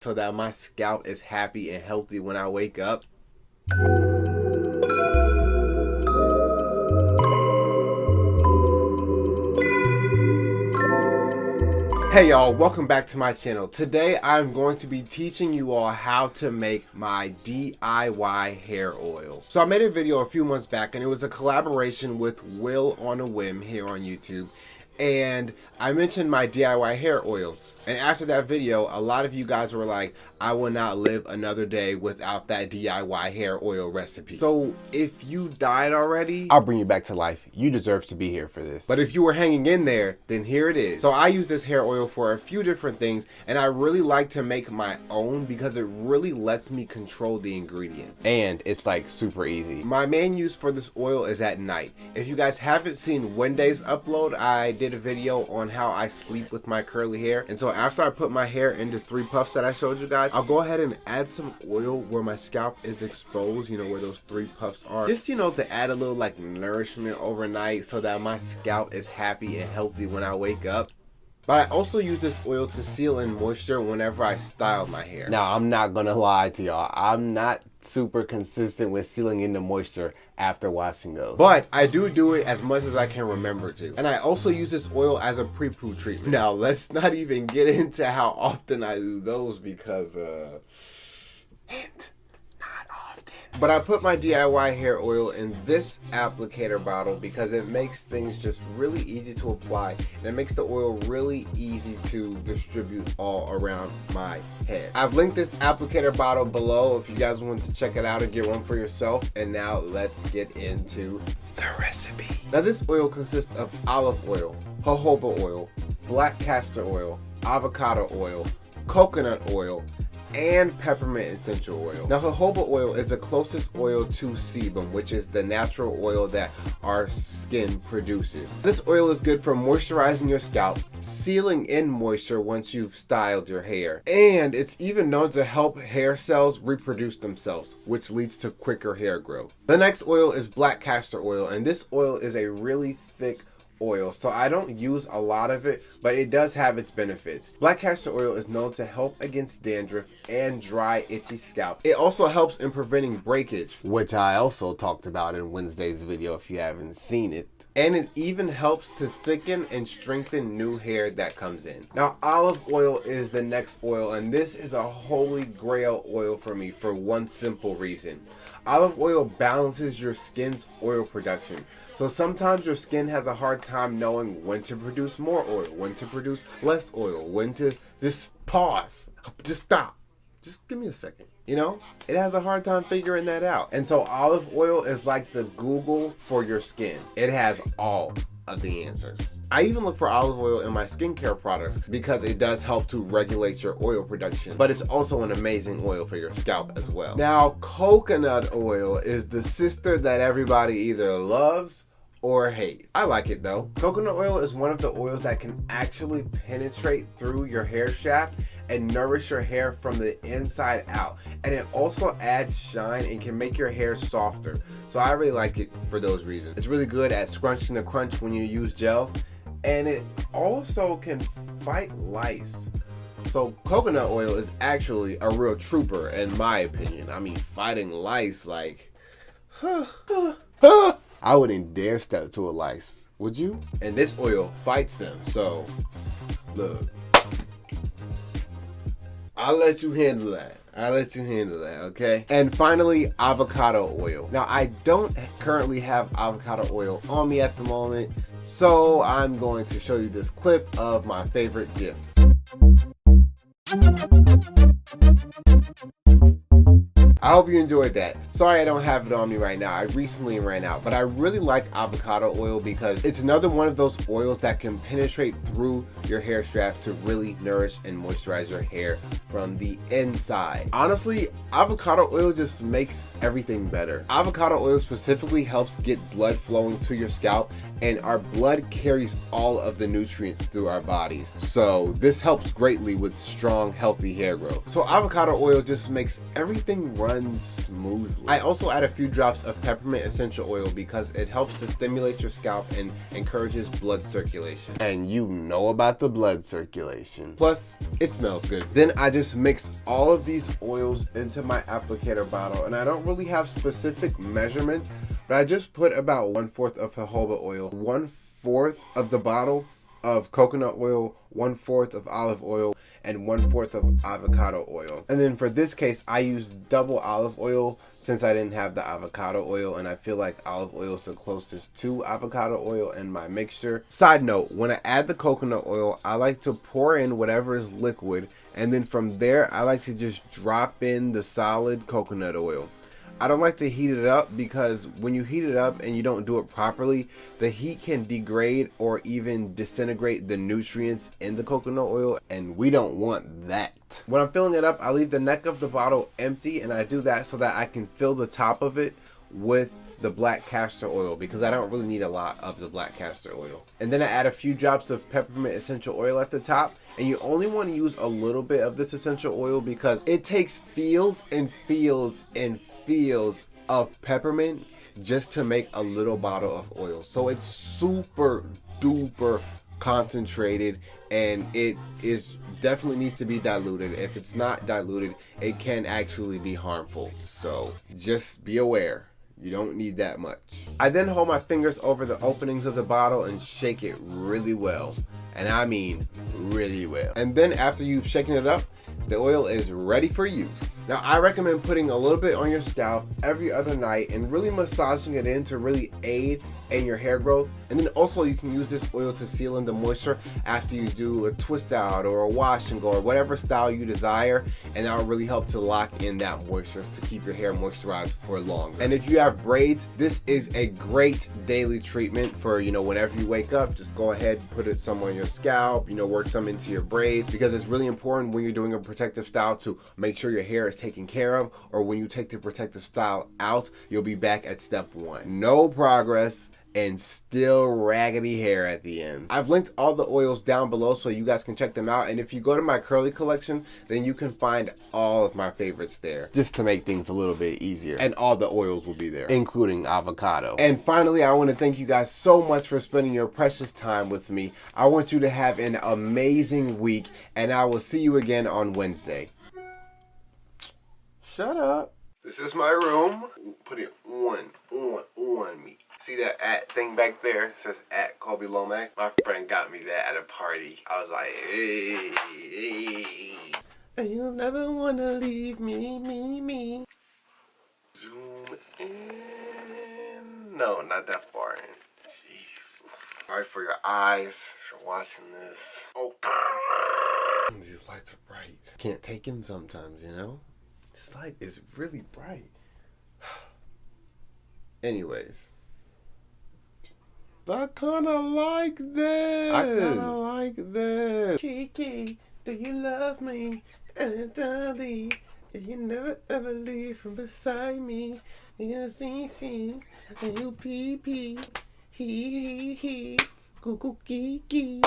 so that my scalp is happy and healthy when I wake up. Hey y'all, welcome back to my channel. Today I'm going to be teaching you all how to make my DIY hair oil. So I made a video a few months back and it was a collaboration with Will on a Whim here on YouTube. And I mentioned my DIY hair oil. And after that video, a lot of you guys were like, I will not live another day without that DIY hair oil recipe. So if you died already, I'll bring you back to life. You deserve to be here for this. But if you were hanging in there, then here it is. So I use this hair oil for a few different things, and I really like to make my own because it really lets me control the ingredients. And it's like super easy. My main use for this oil is at night. If you guys haven't seen Wednesday's upload, I did a video on how I sleep with my curly hair. And so after I put my hair into 3 puffs that I showed you guys, I'll go ahead and add some oil where my scalp is exposed, you know, where those 3 puffs are. Just, you know, to add a little like nourishment overnight so that my scalp is happy and healthy when I wake up. But I also use this oil to seal in moisture whenever I style my hair. Now, I'm not gonna lie to y'all. I'm not super consistent with sealing in the moisture after washing those. But I do it as much as I can remember to. And I also use this oil as a pre-poo treatment. Now, let's not even get into how often I do those because, hint. But I put my DIY hair oil in this applicator bottle because it makes things just really easy to apply, and it makes the oil really easy to distribute all around my head. I've linked this applicator bottle below if you guys want to check it out and get one for yourself. And now let's get into the recipe. Now this oil consists of olive oil, jojoba oil, black castor oil, avocado oil, coconut oil, and peppermint essential oil. Now jojoba oil is the closest oil to sebum, which is the natural oil that our skin produces. This oil is good for moisturizing your scalp, sealing in moisture once you've styled your hair, and it's even known to help hair cells reproduce themselves, which leads to quicker hair growth. The next oil is black castor oil, and this oil is a really thick oil, so I don't use a lot of it, but it does have its benefits. Black castor oil is known to help against dandruff and dry, itchy scalp. It also helps in preventing breakage, which I also talked about in Wednesday's video if you haven't seen it. And it even helps to thicken and strengthen new hair that comes in. Now olive oil is the next oil, and this is a holy grail oil for me for one simple reason. Olive oil balances your skin's oil production. So sometimes your skin has a hard time knowing when to produce more oil, when to produce less oil, when to just pause, just stop, just give me a second. You know, it has a hard time figuring that out. And so olive oil is like the Google for your skin. It has all of the answers. I even look for olive oil in my skincare products because it does help to regulate your oil production, but it's also an amazing oil for your scalp as well. Now, coconut oil is the sister that everybody either loves or hates. I like it though. Coconut oil is one of the oils that can actually penetrate through your hair shaft and nourish your hair from the inside out. And it also adds shine and can make your hair softer. So I really like it for those reasons. It's really good at scrunching the crunch when you use gels. And it also can fight lice. So coconut oil is actually a real trooper in my opinion. I mean, fighting lice, like, I wouldn't dare step to a lice, would you? And this oil fights them, so look. I'll let you handle that. Okay? And finally, avocado oil. Now, I don't currently have avocado oil on me at the moment, so I'm going to show you this clip of my favorite GIF. I hope you enjoyed that. Sorry I don't have it on me right now. I recently ran out, but I really like avocado oil because it's another one of those oils that can penetrate through your hair strap to really nourish and moisturize your hair from the inside. Honestly, avocado oil just makes everything better. Avocado oil specifically helps get blood flowing to your scalp, and our blood carries all of the nutrients through our bodies. So this helps greatly with strong, healthy hair growth. So avocado oil just makes everything run runs smoothly. I also add a few drops of peppermint essential oil because it helps to stimulate your scalp and encourages blood circulation. And you know about the blood circulation. Plus, it smells good. Then I just mix all of these oils into my applicator bottle, and I don't really have specific measurements, but I just put about 1/4 of jojoba oil, 1/4 of the bottle of coconut oil, 1/4 of olive oil, and 1/4 of avocado oil. And then for this case, I used double olive oil since I didn't have the avocado oil, and I feel like olive oil is the closest to avocado oil in my mixture. Side note, when I add the coconut oil, I like to pour in whatever is liquid, and then from there, I like to just drop in the solid coconut oil. I don't like to heat it up because when you heat it up and you don't do it properly, the heat can degrade or even disintegrate the nutrients in the coconut oil, and we don't want that. When I'm filling it up, I leave the neck of the bottle empty, and I do that so that I can fill the top of it with the black castor oil because I don't really need a lot of the black castor oil. And then I add a few drops of peppermint essential oil at the top, and you only want to use a little bit of this essential oil because it takes fields and fields and fields of peppermint just to make a little bottle of oil. So it's super duper concentrated, and it is definitely needs to be diluted. If it's not diluted, it can actually be harmful. So just be aware. You don't need that much. I then hold my fingers over the openings of the bottle and shake it really well. And I mean really well. And then after you've shaken it up, the oil is ready for use. Now I recommend putting a little bit on your scalp every other night and really massaging it in to really aid in your hair growth. And then also you can use this oil to seal in the moisture after you do a twist out or a wash and go or whatever style you desire, and that will really help to lock in that moisture to keep your hair moisturized for longer. And if you have braids, this is a great daily treatment for, whenever you wake up, just go ahead and put it somewhere on your scalp, work some into your braids, because it's really important when you're doing a protective style to make sure your hair is taken care of, or when you take the protective style out, you'll be back at step 1. No progress and still raggedy hair at the end. I've linked all the oils down below so you guys can check them out, and if you go to my curly collection, then you can find all of my favorites there, just to make things a little bit easier. And all the oils will be there, including avocado. And finally, I want to thank you guys so much for spending your precious time with me. I want you to have an amazing week, and I will see you again on Wednesday. Shut up. This is my room. Put it on me. See that at thing back there? It says at Kobe Lomax. My friend got me that at a party. I was like, hey. And you'll never wanna leave me. Zoom in. No, not that far in. Jeez. Sorry for your eyes for watching this. Oh, these lights are bright. Can't take them sometimes, This light is really bright. Anyways. I kinda like this. Kiki, do you love me? And darling, you never ever leave from beside me. You see, and you pee, he, go, kiki.